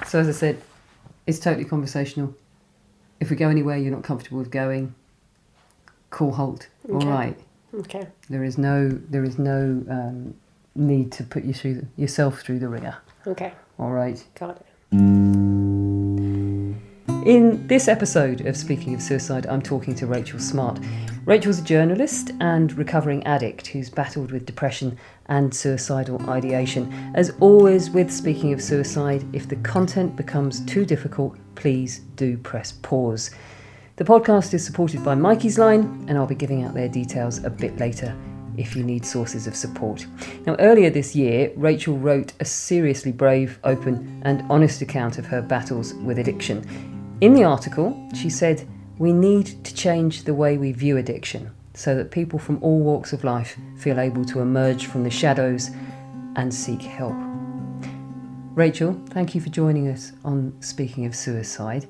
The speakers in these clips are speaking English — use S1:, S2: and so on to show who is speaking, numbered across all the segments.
S1: So as I said, it's totally conversational. If we go anywhere you're not comfortable with going, call halt.
S2: Okay.
S1: All right.
S2: Okay.
S1: There is no need to put yourself through the ringer.
S2: Okay.
S1: All right.
S2: Got it.
S1: In this episode of Speaking of Suicide, I'm talking to Rachel Smart. Rachel's a journalist and recovering addict who's battled with depression and suicidal ideation. As always with Speaking of Suicide, if the content becomes too difficult, please do press pause. The podcast is supported by Mikey's Line, and I'll be giving out their details a bit later if you need sources of support. Now, earlier this year, Rachel wrote a seriously brave, open and honest account of her battles with addiction. In the article, she said, "We need to change the way we view addiction so that people from all walks of life feel able to emerge from the shadows and seek help." Rachel, thank you for joining us on Speaking of Suicide.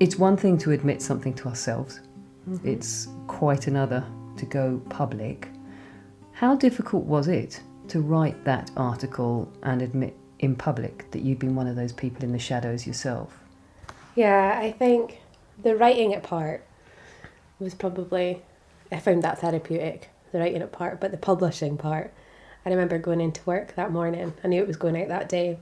S1: It's one thing to admit something to ourselves. Mm-hmm. It's quite another to go public. How difficult was it to write that article and admit in public that you'd been one of those people in the shadows yourself?
S2: Yeah, I think the writing it part was probably, I found that therapeutic, the writing it part, but the publishing part, I remember going into work that morning, I knew it was going out that day,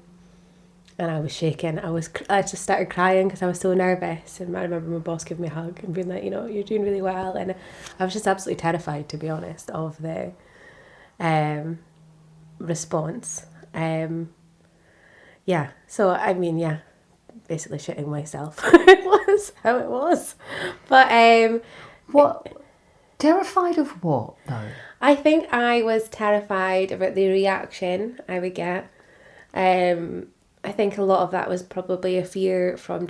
S2: and I was shaking. I just started crying because I was so nervous, and I remember my boss giving me a hug and being like, you're doing really well, and I was just absolutely terrified, to be honest, of the response. Basically shitting myself. It was how it was. But
S1: what? Terrified of what, though?
S2: I think I was terrified about the reaction I would get. I think a lot of that was probably a fear from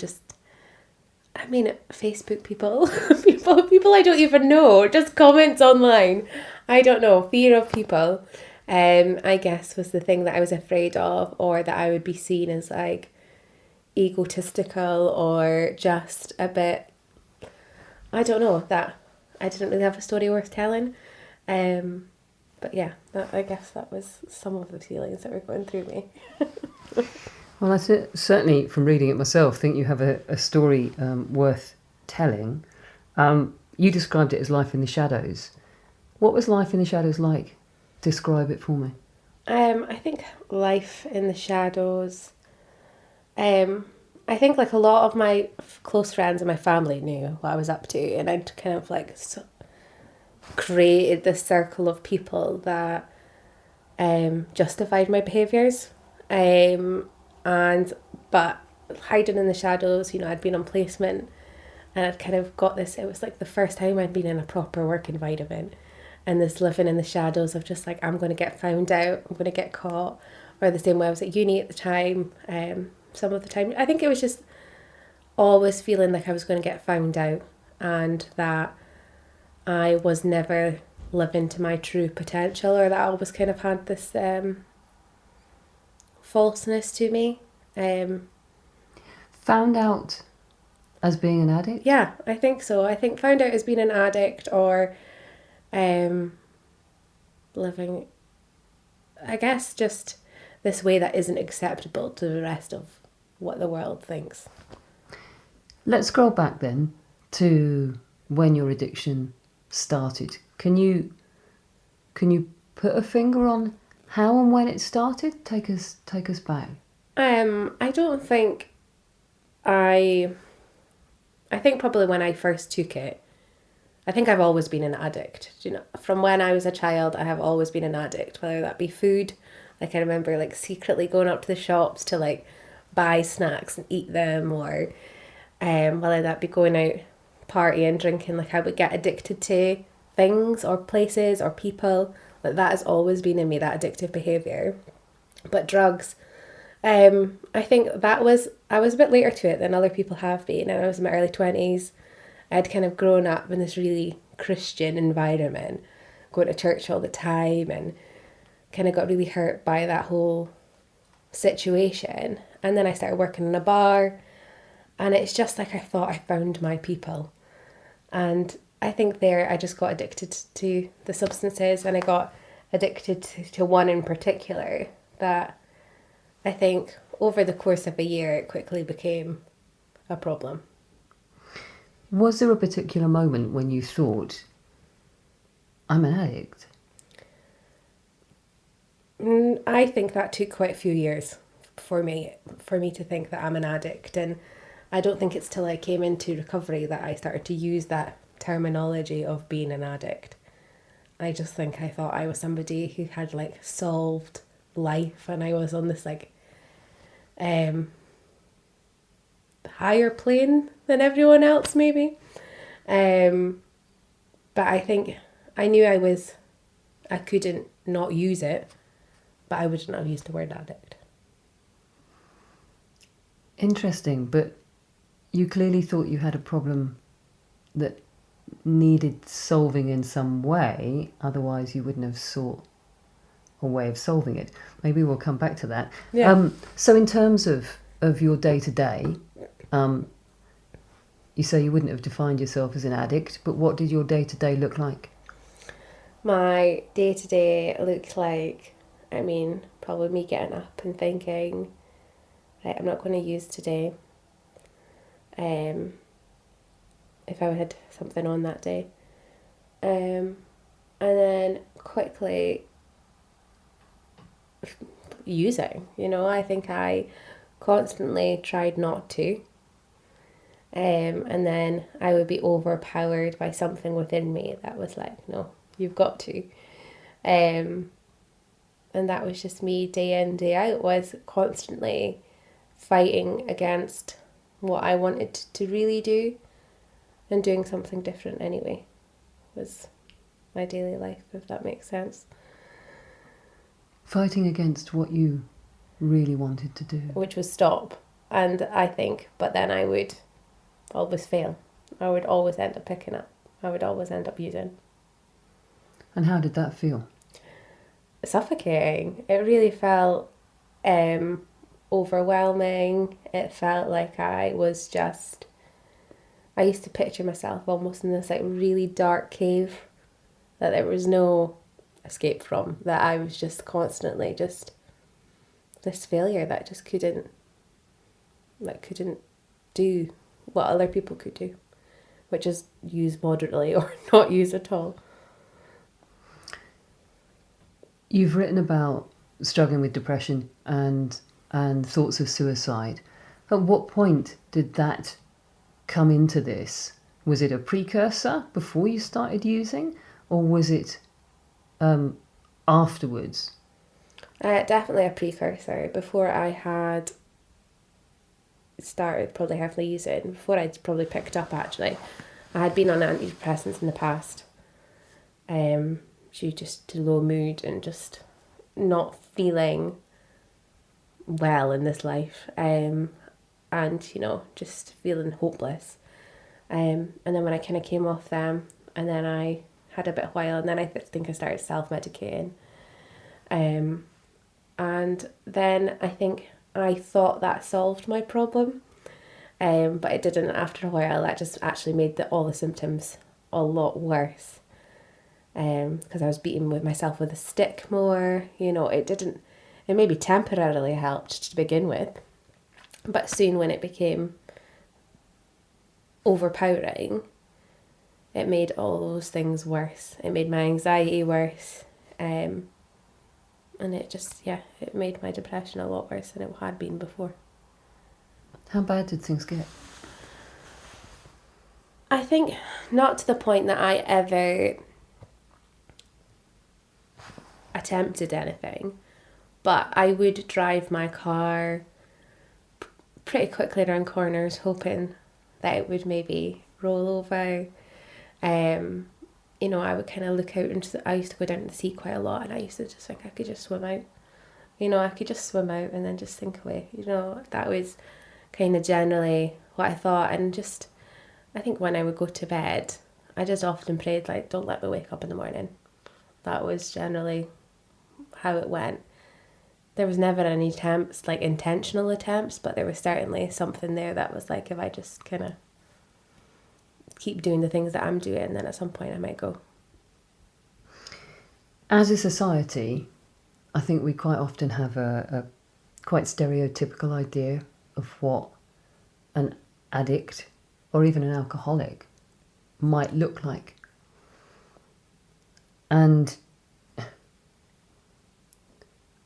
S2: Facebook people, people I don't even know, just comments online. I don't know, fear of people, I guess was the thing that I was afraid of, or that I would be seen as like egotistical or just a bit, I don't know, that I didn't really have a story worth telling. But yeah, I guess that was some of the feelings that were going through me.
S1: Well, I certainly, from reading it myself, think you have a story worth telling. You described it as life in the shadows. What was life in the shadows like? Describe it for me.
S2: I think life in the shadows, I think like a lot of my close friends and my family knew what I was up to, and I'd kind of like created this circle of people that justified my behaviours. But hiding in the shadows, I'd been on placement, and I'd kind of got this, it was like the first time I'd been in a proper work environment, and this living in the shadows of just like, I'm going to get found out, I'm going to get caught, or the same way I was at uni at the time, some of the time. I think it was just always feeling like I was going to get found out, and that I was never living to my true potential, or that I always kind of had this falseness to me.
S1: Found out as being an addict?
S2: Yeah, I think so. I think found out as being an addict, or living, I guess, just this way that isn't acceptable to the rest of what the world thinks.
S1: Let's scroll back then to when your addiction started. Can you put a finger on how and when it started? Take us back.
S2: I don't think I think probably when I first took it, I think I've always been an addict. From when I was a child, I have always been an addict, whether that be food. Like I remember like secretly going up to the shops to like buy snacks and eat them, or whether that be going out partying, drinking. Like I would get addicted to things or places or people. Like that has always been in me, that addictive behaviour. But drugs, I think I was a bit later to it than other people have been, and I was in my early 20s. I'd kind of grown up in this really Christian environment, going to church all the time, and kind of got really hurt by that whole situation. And then I started working in a bar, and it's just like I thought I found my people. And I think there I just got addicted to the substances, and I got addicted to one in particular that I think over the course of a year, it quickly became a problem.
S1: Was there a particular moment when you thought, I'm an addict?
S2: I think that took quite a few years for me to think that I'm an addict, and I don't think it's till I came into recovery that I started to use that terminology of being an addict. I just think I thought I was somebody who had like solved life, and I was on this like higher plane than everyone else maybe. But I think I knew I couldn't not use it, but I wouldn't have used the word addict.
S1: Interesting, but you clearly thought you had a problem that needed solving in some way, otherwise you wouldn't have sought a way of solving it. Maybe we'll come back to that.
S2: Yeah.
S1: So in terms of your day-to-day, you say you wouldn't have defined yourself as an addict, but what did your day-to-day look like?
S2: My day-to-day looked like, probably me getting up and thinking, right, I'm not going to use today. If I had something on that day. And then quickly using, I think I constantly tried not to. And then I would be overpowered by something within me that was like, no, you've got to. And that was just me day in, day out, was constantly fighting against what I wanted to really do, and doing something different anyway was my daily life, if that makes sense.
S1: Fighting against what you really wanted to do.
S2: Which was stop. And I think, but then I would always fail. I would always end up picking up. I would always end up using.
S1: And how did that feel?
S2: Suffocating. It really felt overwhelming. It felt like I used to picture myself almost in this like really dark cave that there was no escape from, that I was just constantly just this failure that just couldn't do what other people could do, which is use moderately or not use at all.
S1: You've written about struggling with depression and thoughts of suicide. At what point did that come into this? Was it a precursor before you started using, or was it afterwards?
S2: Definitely a precursor. Before I had started probably heavily using, before I'd probably picked up actually, I had been on antidepressants in the past, due just to low mood and just not feeling well in this life, and just feeling hopeless, and then when I kind of came off them, and then I had a bit of a while, and then I think I started self-medicating, and then I think I thought that solved my problem, but it didn't. After a while, that just actually made all the symptoms a lot worse, because I was beating myself with a stick more. It maybe temporarily helped to begin with, but soon when it became overpowering, it made all those things worse. It made my anxiety worse, and it made my depression a lot worse than it had been before.
S1: How bad did things get?
S2: I think not to the point that I ever attempted anything, but I would drive my car pretty quickly around corners, hoping that it would maybe roll over. I would kind of look out I used to go down to the sea quite a lot, and I used to just think I could just swim out. I could just swim out and then just sink away. That was kind of generally what I thought. And just, I think when I would go to bed, I just often prayed, like, don't let me wake up in the morning. That was generally how it went. There was never any attempts, like intentional attempts, but there was certainly something there that was like, if I just kind of keep doing the things that I'm doing, then at some point I might go.
S1: As a society, I think we quite often have quite stereotypical idea of what an addict or even an alcoholic might look like. And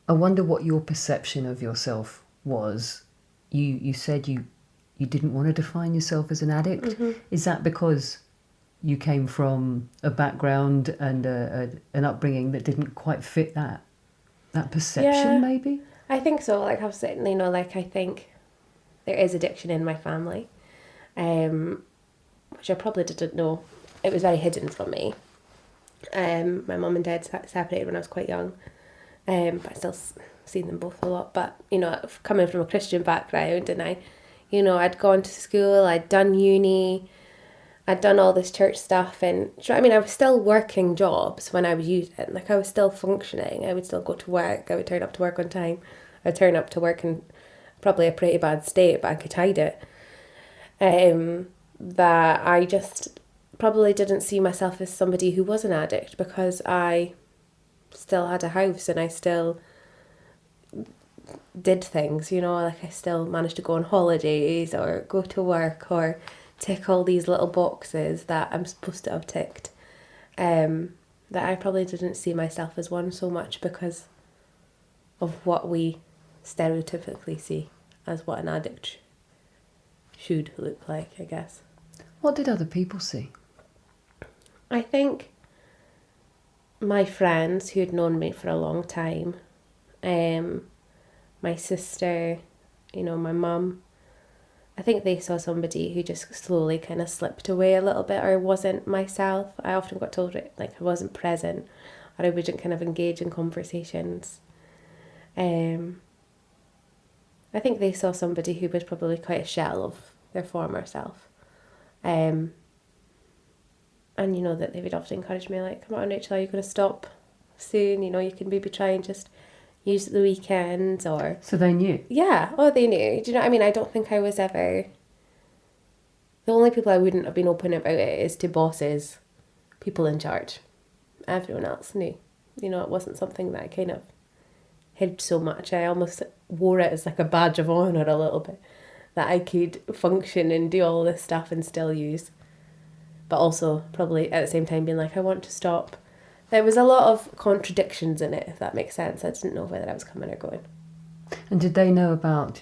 S1: I wonder what your perception of yourself was. You said you didn't want to define yourself as an addict.
S2: Mm-hmm.
S1: Is that because you came from a background and an upbringing that didn't quite fit that perception,
S2: Yeah.
S1: maybe?
S2: I think so. Like I was saying, I think there is addiction in my family, which I probably didn't know. It was very hidden from me. My mum and dad separated when I was quite young, but I still seen them both a lot. But coming from a Christian background, and I'd gone to school, I'd done uni, I'd done all this church stuff, and I was still working jobs when I was using. Like I was still functioning. I would still go to work. I would turn up to work on time. I'd turn up to work in probably a pretty bad state, but I could hide it. That I just probably didn't see myself as somebody who was an addict because I still had a house and I still did things, like I still managed to go on holidays or go to work or tick all these little boxes that I'm supposed to have ticked. That I probably didn't see myself as one so much because of what we stereotypically see as what an addict should look like, I guess.
S1: What did other people see?
S2: I think my friends who had known me for a long time, my sister, my mum, I think they saw somebody who just slowly kind of slipped away a little bit or wasn't myself. I often got told I wasn't present or I wouldn't kind of engage in conversations. I think they saw somebody who was probably quite a shell of their former self. And that they would often encourage me like, come on Rachel, are you going to stop soon? You can maybe try and just use the weekends or...
S1: So they knew?
S2: Yeah, they knew. Do you know what I mean? I don't think I was ever... The only people I wouldn't have been open about it is to bosses, people in charge. Everyone else knew. It wasn't something that I kind of hid so much. I almost wore it as like a badge of honour a little bit, that I could function and do all this stuff and still use. But also probably at the same time being like, I want to stop. There was a lot of contradictions in it, if that makes sense. I didn't know whether I was coming or going.
S1: And did they know about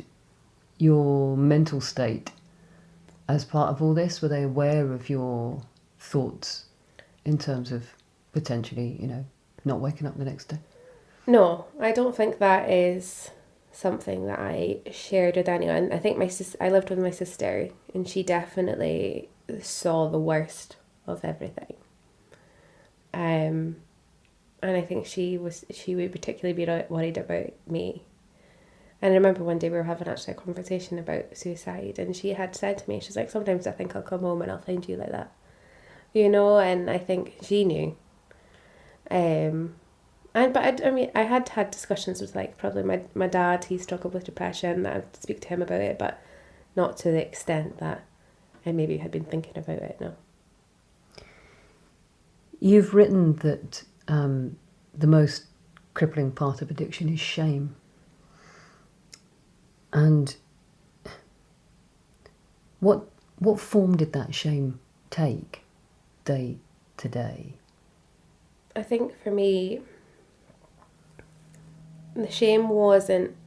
S1: your mental state as part of all this? Were they aware of your thoughts in terms of potentially, not waking up the next day?
S2: No, I don't think that is something that I shared with anyone. I think I lived with my sister and she definitely saw the worst of everything. And I think she would particularly be worried about me. And I remember one day we were having actually a conversation about suicide and she had said to me, she's like, sometimes I think I'll come home and I'll find you like that. And I think she knew. I had discussions with probably my dad. He struggled with depression. I'd speak to him about it, but not to the extent that I maybe had been thinking about it. No.
S1: You've written that the most crippling part of addiction is shame. And what form did that shame take day to day?
S2: I think for me, the shame was about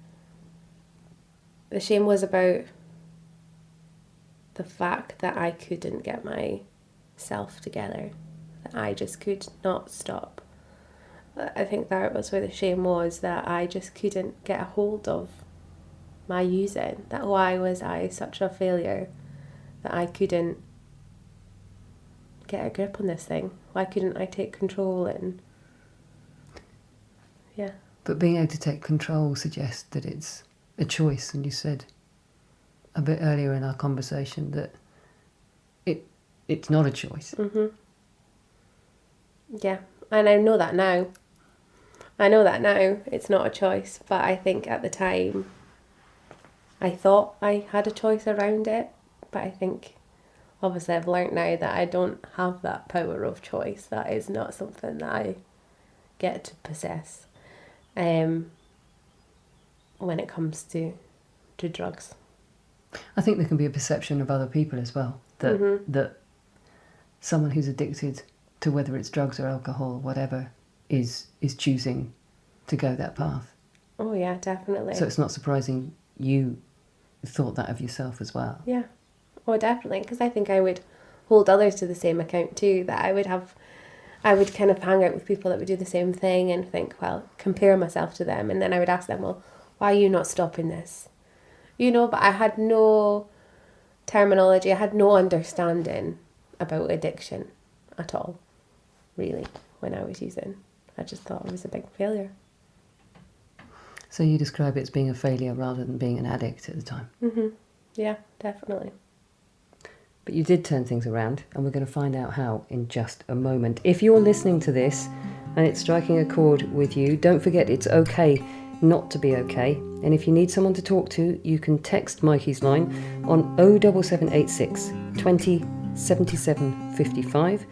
S2: the fact that I couldn't get myself together, that I just could not stop. I think that was where the shame was, that I just couldn't get a hold of my using, that why was I such a failure, that I couldn't get a grip on this thing, why couldn't I take control and yeah.
S1: But being able to take control suggests that it's a choice, and you said a bit earlier in our conversation that it's not a choice.
S2: Mm-hmm. Yeah, and I know that now. It's not a choice, but I think at the time I thought I had a choice around it, but I think obviously I've learnt now that I don't have that power of choice. That is not something that I get to possess. when it comes to drugs.
S1: I think there can be a perception of other people as well, that someone who's addicted to whether it's drugs or alcohol or whatever is choosing to go that path.
S2: Oh yeah, definitely.
S1: So it's not surprising you thought that of yourself as well.
S2: Yeah. Oh, definitely, because I think I would hold others to the same account too, that I would kind of hang out with people that would do the same thing and think, well, compare myself to them, and then I would ask them, well, why are you not stopping this? But I had no terminology, I had no understanding about addiction at all, really, when I was using. I just thought it was a big failure.
S1: So you describe it as being a failure rather than being an addict at the time.
S2: Mm-hmm. Yeah, definitely.
S1: But you did turn things around, and we're going to find out how in just a moment. If you're listening to this and it's striking a chord with you, don't forget it's okay not to be okay. And if you need someone to talk to, you can text Mikey's line on 07786 20 77 55,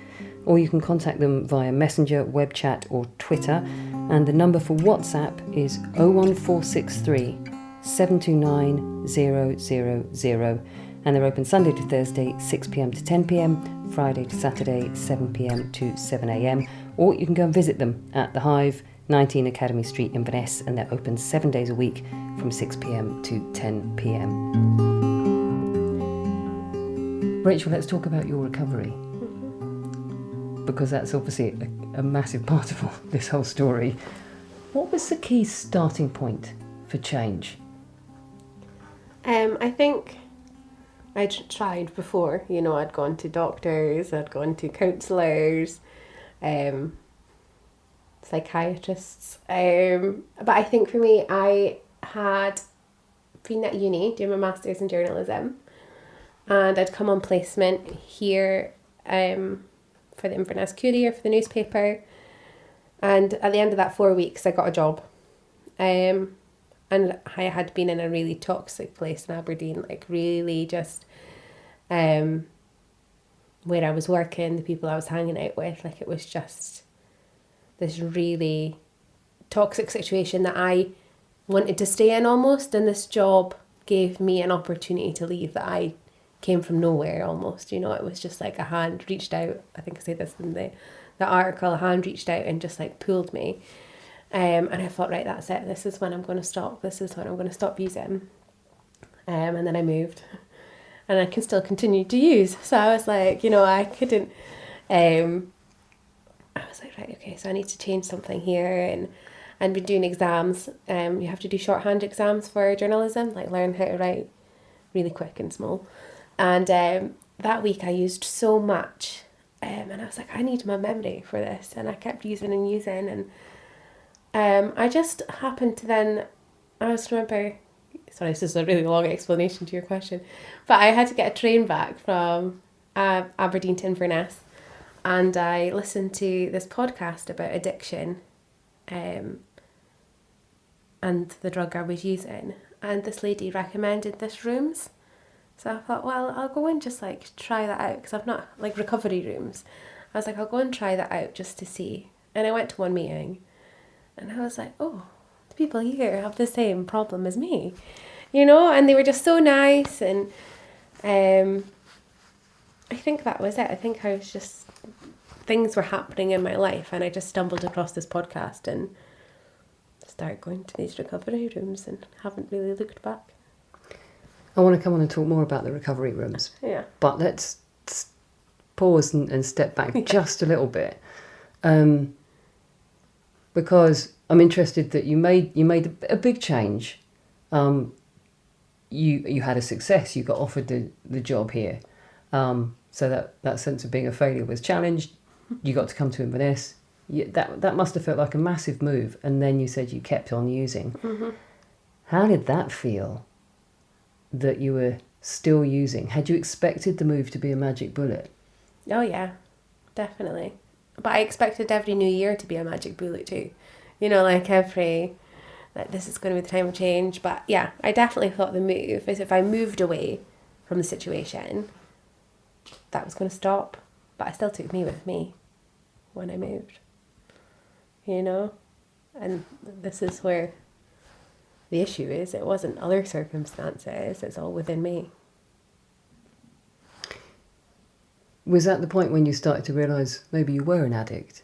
S1: or you can contact them via Messenger, web chat or Twitter. And the number for WhatsApp is 01463 729 000. And they're open Sunday to Thursday, 6 p.m. to 10 p.m, Friday to Saturday, 7 p.m. to 7 a.m. Or you can go and visit them at The Hive, 19 Academy Street, Inverness, and they're open 7 days a week from 6 p.m. to 10 p.m. Rachel, let's talk about your recovery. Because that's obviously a massive part of this whole story. What was the key starting point for change?
S2: I think I'd tried before, I'd gone to doctors, I'd gone to counsellors, psychiatrists. But I think for me, I had been at uni doing my master's in journalism, and I'd come on placement here for the Inverness Courier, for the newspaper. And at the end of that 4 weeks, I got a job. And I had been in a really toxic place in Aberdeen, like really just where I was working, the people I was hanging out with, like it was just this really toxic situation that I wanted to stay in almost, and this job gave me an opportunity to leave that I came from nowhere almost, it was just like a hand reached out. I think I say this in the article, a hand reached out and just like pulled me. And I thought, right, that's it. This is when I'm going to stop. This is when I'm going to stop using. And then I moved, and I can still continue to use. So I was like, I couldn't. I was like, right, okay, so I need to change something here, and been doing exams. You have to do shorthand exams for journalism, like learn how to write really quick and small. And that week I used so much, and I was like, I need my memory for this, and I kept using, and I just happened to then, I was remember, sorry, this is a really long explanation to your question, but I had to get a train back from Aberdeen to Inverness, and I listened to this podcast about addiction and the drug I was using, and this lady recommended this rooms. So I thought, well, I'll go and just like try that out, because I've not, like recovery rooms. I was like, I'll go and try that out just to see. And I went to one meeting, and I was like, oh, the people here have the same problem as me, and they were just so nice. And I think that was it. I think I was just, things were happening in my life, and I just stumbled across this podcast and started going to these recovery rooms and haven't really looked back.
S1: I want to come on and talk more about the recovery rooms.
S2: Yeah.
S1: But let's pause and step back just a little bit. Because I'm interested that you made a big change. You had a success. You got offered the job here. So that sense of being a failure was challenged. You got to come to Inverness. That must have felt like a massive move. And then you said you kept on using. Mm-hmm. How did that feel, that you were still using? Had you expected the move to be a magic bullet?
S2: Oh yeah, definitely. But I expected every new year to be a magic bullet too. Like this is going to be the time of change. But yeah, I definitely thought the move is if I moved away from the situation, that was going to stop. But I still took me with me when I moved. And this is where the issue is it wasn't other circumstances, it's all within me.
S1: Was that the point when you started to realise maybe you were an addict?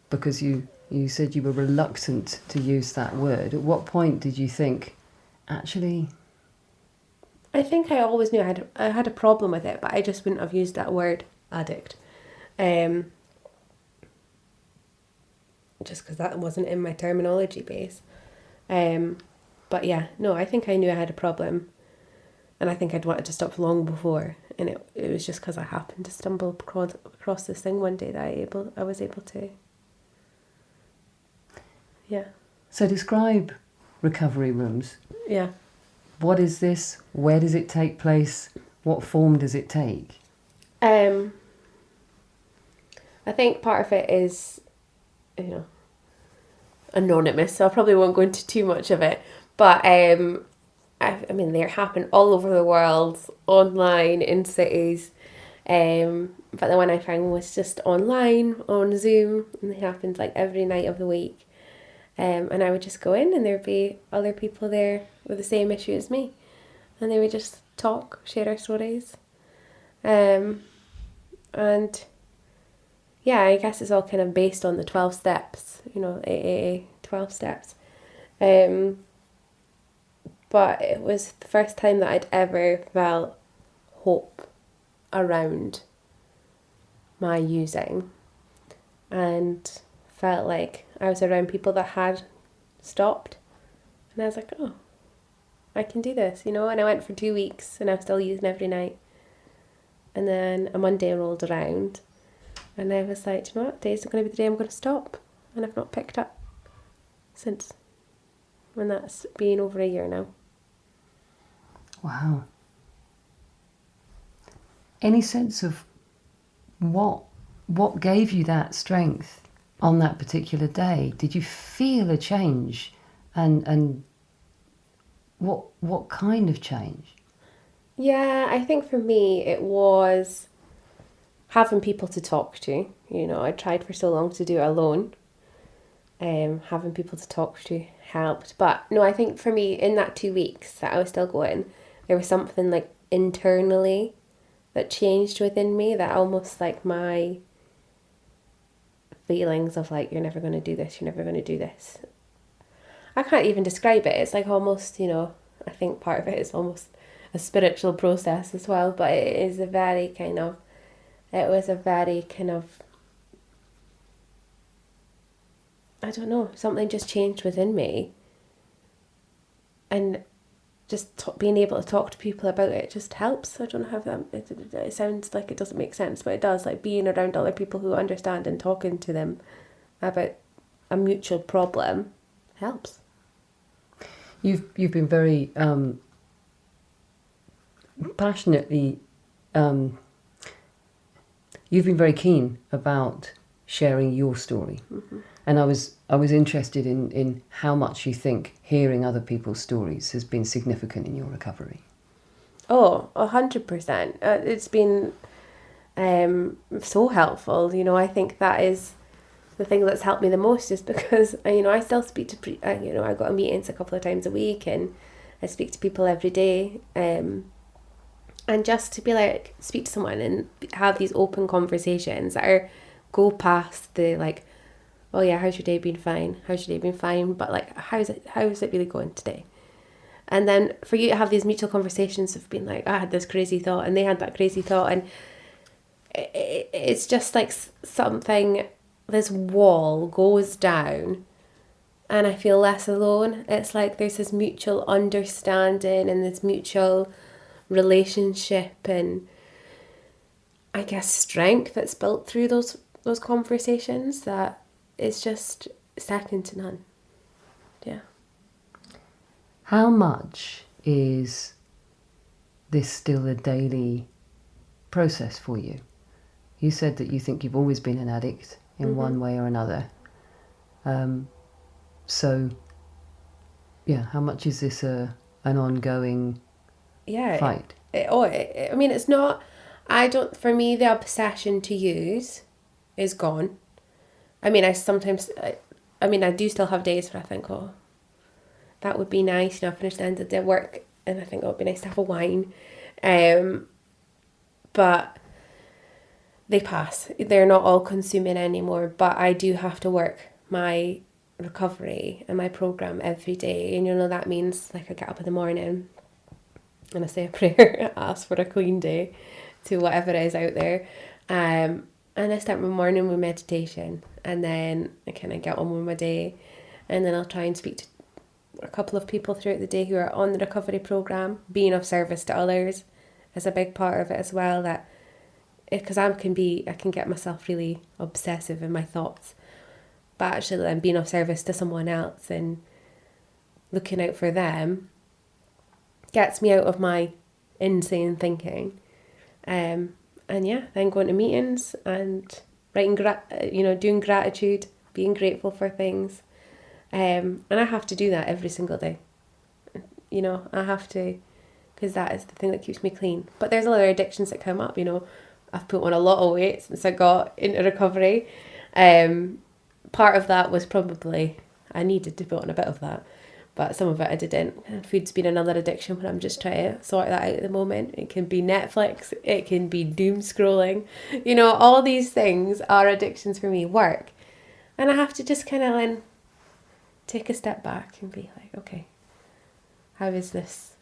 S1: Because you said you were reluctant to use that word. At what point did you think, actually...
S2: I think I always knew I had a problem with it, but I just wouldn't have used that word, addict. Just because that wasn't in my terminology base. But yeah, no, I think I knew I had a problem. And I think I'd wanted to stop long before. And it was just because I happened to stumble across this thing one day that I was able to. Yeah.
S1: So describe recovery rooms.
S2: Yeah.
S1: What is this? Where does it take place? What form does it take?
S2: I think part of it is, anonymous, so I probably won't go into too much of it. But I mean, they happen all over the world, online, in cities. But the one I found was just online, on Zoom, and it happened like every night of the week. And I would just go in and there'd be other people there with the same issue as me. And they would just talk, share our stories. And yeah, I guess it's all kind of based on the 12 steps, AAA, 12 steps. But it was the first time that I'd ever felt hope around my using, and felt like I was around people that had stopped, and I was like, oh, I can do this, and I went for 2 weeks and I was still using every night. And then a Monday rolled around and I was like, do you know what, today's going to be the day I'm going to stop, and I've not picked up since, and that's been over a year now.
S1: Wow. Any sense of what gave you that strength on that particular day? Did you feel a change, and what kind of change?
S2: Yeah, I think for me it was having people to talk to. I tried for so long to do it alone. Having people to talk to helped. But no, I think for me, in that 2 weeks that I was still going, there was something like internally that changed within me, that almost like my feelings of like, you're never going to do this, you're never going to do this. I can't even describe it. It's like almost, I think part of it is almost a spiritual process as well, but it was a very kind of, I don't know, something just changed within me. And just being able to talk to people about it just helps. I don't know how it sounds like it doesn't make sense, but it does. Like being around other people who understand and talking to them about a mutual problem helps.
S1: You've been very passionately, you've been very keen about sharing your story. Mm-hmm. And I was interested in how much you think hearing other people's stories has been significant in your recovery.
S2: Oh, 100%. It's been so helpful. I think that is the thing that's helped me the most, is because I still speak to I go to meetings a couple of times a week, and I speak to people every day, and just to be like, speak to someone and have these open conversations that go past the like, oh yeah, how's your day been? Fine. How's your day been? Fine. But like, how's it really going today? And then for you to have these mutual conversations of being like, I had this crazy thought and they had that crazy thought, and it's just like something, this wall goes down and I feel less alone. It's like there's this mutual understanding and this mutual relationship and I guess strength that's built through those conversations that is just second to none. Yeah.
S1: How much is this still a daily process for you? You said that you think you've always been an addict in mm-hmm. one way or another. So, yeah, how much is this an ongoing fight?
S2: I mean, it's not, for me, the obsession to use is gone. I mean, I do still have days where I think, that would be nice. You know, I finished the end of the work and I think it would be nice to have a wine. But they pass. They're not all consuming anymore, but I do have to work my recovery and my program every day. And you know, that means like I get up in the morning and I say a prayer, ask for a clean day to whatever is out there. And I start my morning with meditation, and then I kind of get on with my day, and then I'll try and speak to a couple of people throughout the day who are on the recovery program. Being of service to others is a big part of it as well, that because I can get myself really obsessive in my thoughts, but actually then being of service to someone else and looking out for them gets me out of my insane thinking. And yeah, then going to meetings and writing, doing gratitude, being grateful for things. And I have to do that every single day. You know, I have to, because that is the thing that keeps me clean. But there's other addictions that come up, you know. I've put on a lot of weight since I got into recovery. Part of that was probably, I needed to put on a bit of that. But some of it I didn't. Food's been another addiction, but I'm just trying to sort that out at the moment. It can be Netflix, it can be doom scrolling. You know, all these things are addictions for me. Work. And I have to just kind of then take a step back and be like, okay, how is this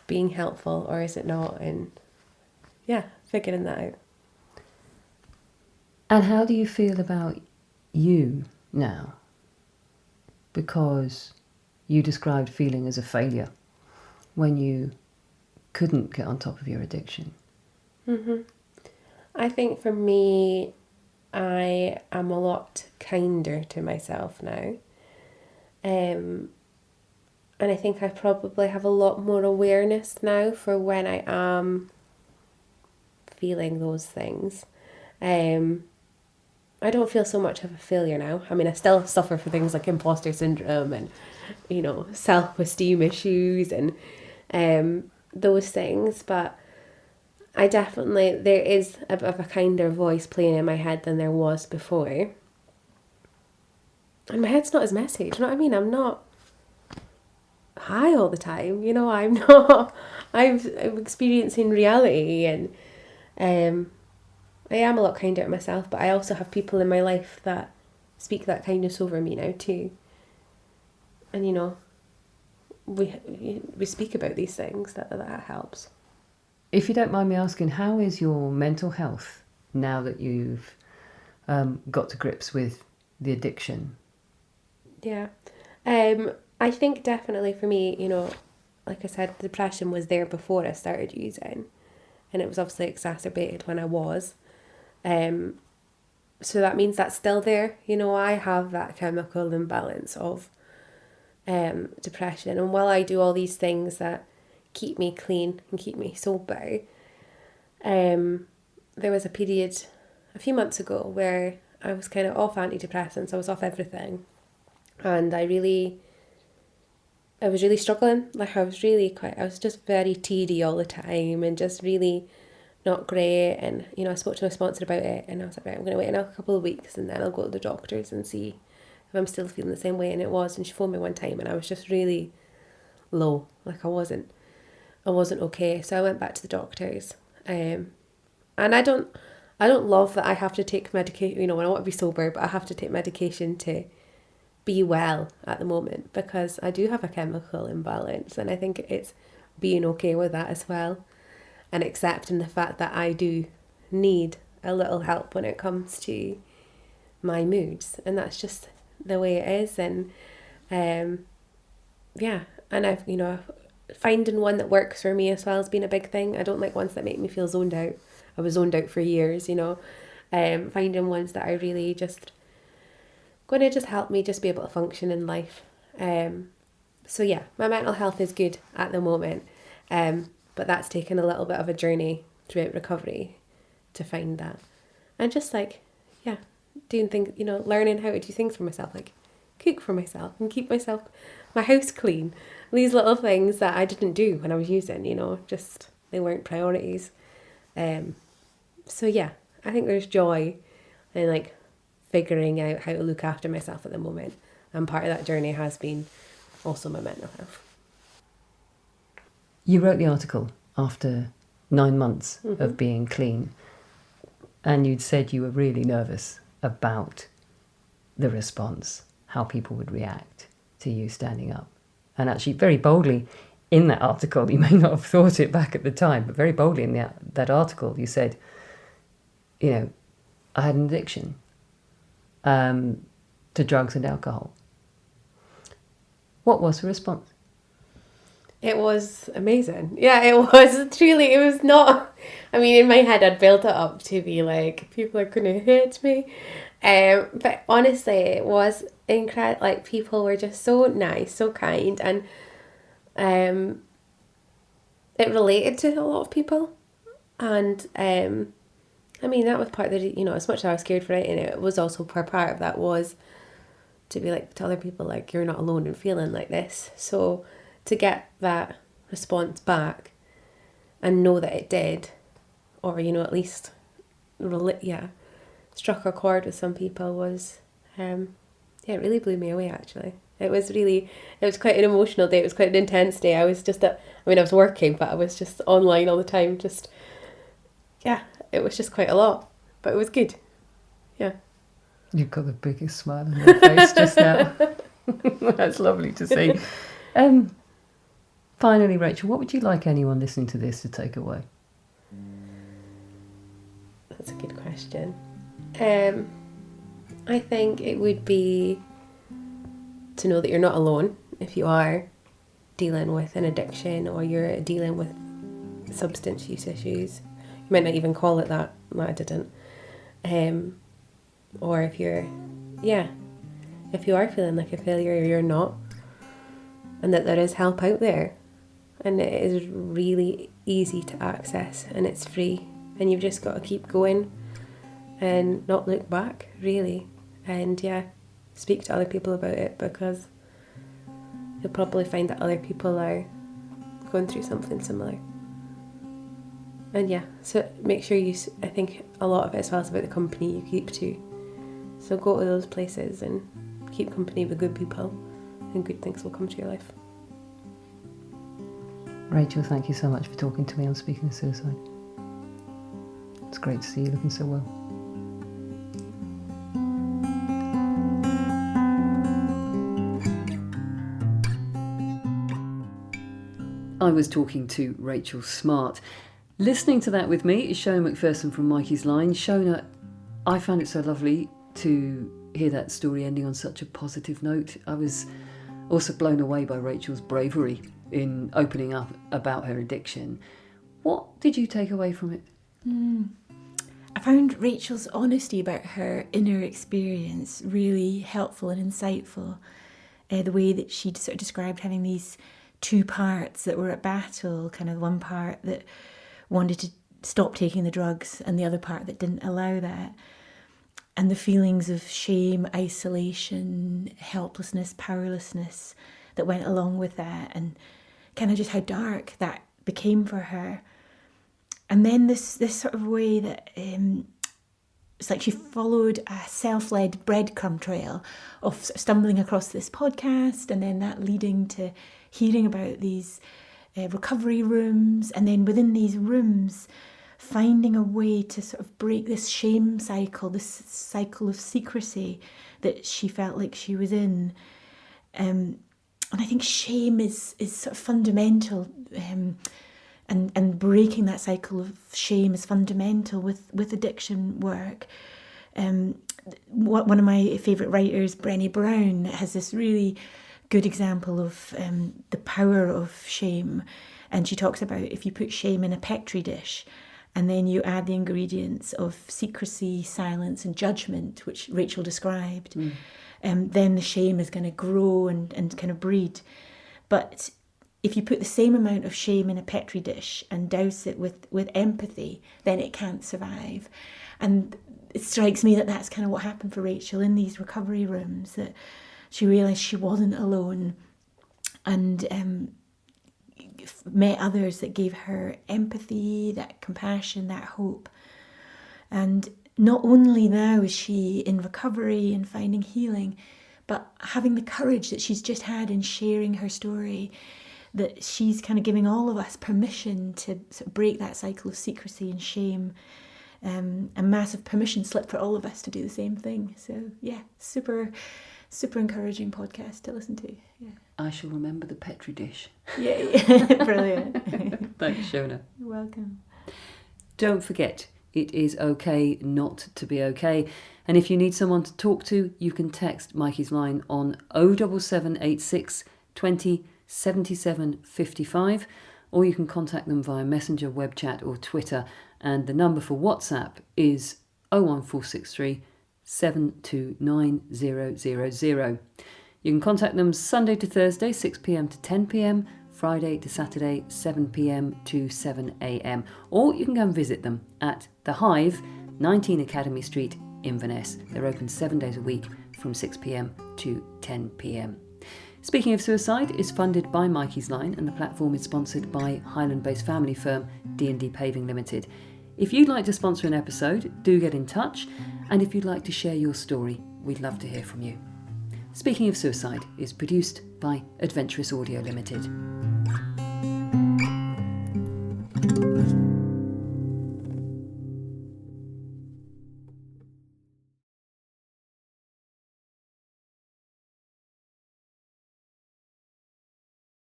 S2: being helpful or is it not? And yeah, figuring that out.
S1: And how do you feel about you now? Because you described feeling as a failure when you couldn't get on top of your addiction.
S2: Mm-hmm. I think for me, I am a lot kinder to myself now. And I think I probably have a lot more awareness now for when I am feeling those things. I don't feel so much of a failure now. I mean, I still suffer for things like imposter syndrome and, you know, self-esteem issues and those things. But I definitely, there is a bit of a kinder voice playing in my head than there was before. And my head's not as messy, do you know what I mean? I'm not high all the time, you know, I'm experiencing reality, and I am a lot kinder to myself, but I also have people in my life that speak that kindness over me now too. And you know, we speak about these things, that helps.
S1: If you don't mind me asking, how is your mental health now that you've got to grips with the addiction?
S2: Yeah. I think definitely for me, you know, like I said, depression was there before I started using, and it was obviously exacerbated when I was. So that means that's still there. You know, I have that chemical imbalance of depression, and while I do all these things that keep me clean and keep me sober, there was a period a few months ago where I was kind of off antidepressants. I was off everything, and I was really struggling. Like I was just very teedy all the time and just really not great. And, you know, I spoke to my sponsor about it and I was like, right, I'm going to wait another couple of weeks and then I'll go to the doctors and see if I'm still feeling the same way. And it was, and she phoned me one time and I was just really low. Like I wasn't okay. So I went back to the doctors. And I don't love that I have to take medication, you know, when I want to be sober, but I have to take medication to be well at the moment because I do have a chemical imbalance, and I think it's being okay with that as well and accepting the fact that I do need a little help when it comes to my moods, and that's just the way it is. And yeah, and I've, you know, finding one that works for me as well has been a big thing. I don't like ones that make me feel zoned out. I was zoned out for years, you know. Finding ones that are really just going to just help me just be able to function in life. So yeah, my mental health is good at the moment, but that's taken a little bit of a journey throughout recovery to find that. And just like, yeah, doing things, you know, learning how to do things for myself, like cook for myself and keep my house clean. These little things that I didn't do when I was using, you know, just they weren't priorities. So yeah, I think there's joy in like figuring out how to look after myself at the moment, and part of that journey has been also my mental health.
S1: You wrote the article after 9 months of being clean, and you'd said you were really nervous about the response, how people would react to you standing up. And actually, very boldly in that article, you may not have thought it back at the time, but very boldly in that article, you said, you know, I had an addiction to drugs and alcohol. What was the response?
S2: It was amazing. Yeah, it was truly, it was not, I mean, in my head I'd built it up to be like, people are going to hate me. But honestly, it was incredible. Like, people were just so nice, so kind, and it related to a lot of people. And I mean, that was part of the, you know, as much as I was scared for writing it, it was also part of that was to be like, to other people, like, you're not alone in feeling like this. So to get that response back and know that it did, or, you know, at least struck a chord with some people was, it really blew me away, actually. It was quite an emotional day. It was quite an intense day. I was working, but I was just online all the time. It was just quite a lot, but it was good. Yeah.
S1: You've got the biggest smile on your face just now. That's lovely to see. Finally, Rachel, what would you like anyone listening to this to take away?
S2: That's a good question. I think it would be to know that you're not alone if you are dealing with an addiction or you're dealing with substance use issues. You might not even call it that. No, I didn't. Or if you are feeling like a failure, you're not. And that there is help out there. And it is really easy to access and it's free. And you've just got to keep going and not look back, really. And speak to other people about it, because you'll probably find that other people are going through something similar. And so make sure I think a lot of it as well is about the company you keep too. So go to those places and keep company with good people, and good things will come to your life.
S1: Rachel, thank you so much for talking to me on Speaking of Suicide. It's great to see you looking so well. I was talking to Rachel Smart. Listening to that with me is Shona McPherson from Mikey's Line. Shona, I found it so lovely to hear that story ending on such a positive note. I was also blown away by Rachel's bravery in opening up about her addiction. What did you take away from it?
S3: I found Rachel's honesty about her inner experience really helpful and insightful. The way that she sort of described having these two parts that were at battle, kind of one part that wanted to stop taking the drugs and the other part that didn't allow that. And the feelings of shame, isolation, helplessness, powerlessness that went along with that, and kind of just how dark that became for her. And then this sort of way that it's like she followed a self-led breadcrumb trail of stumbling across this podcast, and then that leading to hearing about these recovery rooms, and then within these rooms finding a way to sort of break this shame cycle, this cycle of secrecy that she felt like she was in. And I think shame is sort of fundamental, and breaking that cycle of shame is fundamental with addiction work. One of my favourite writers, Brené Brown, has this really good example of the power of shame. And she talks about if you put shame in a Petri dish and then you add the ingredients of secrecy, silence and judgment, which Rachel described, then the shame is going to grow and kind of breed. But if you put the same amount of shame in a Petri dish and douse it with empathy, then it can't survive. And it strikes me that that's kind of what happened for Rachel in these recovery rooms, that she realised she wasn't alone and met others that gave her empathy, that compassion, that hope. And not only now is she in recovery and finding healing, but having the courage that she's just had in sharing her story, that she's kind of giving all of us permission to sort of break that cycle of secrecy and shame, a massive permission slip for all of us to do the same thing. So yeah, super encouraging podcast to listen to. Yeah,
S1: I shall remember the Petri dish.
S3: yeah. Brilliant.
S1: Thanks, Shona.
S3: You're welcome.
S1: Don't forget, it is okay not to be okay. And if you need someone to talk to, you can text Mikey's line on 07786 20 77 55, or you can contact them via Messenger, web chat or Twitter. And the number for WhatsApp is 01463 729 000. You can contact them Sunday to Thursday, 6 p.m. to 10 p.m, Friday to Saturday, 7 p.m. to 7 a.m. Or you can go and visit them at The Hive, 19 Academy Street, Inverness. They're open 7 days a week from 6 p.m. to 10 p.m. Speaking of Suicide is funded by Mikey's Line, and the platform is sponsored by Highland-based family firm D&D Paving Limited. If you'd like to sponsor an episode, do get in touch. And if you'd like to share your story, we'd love to hear from you. Speaking of Suicide is produced by Adventurous Audio Limited.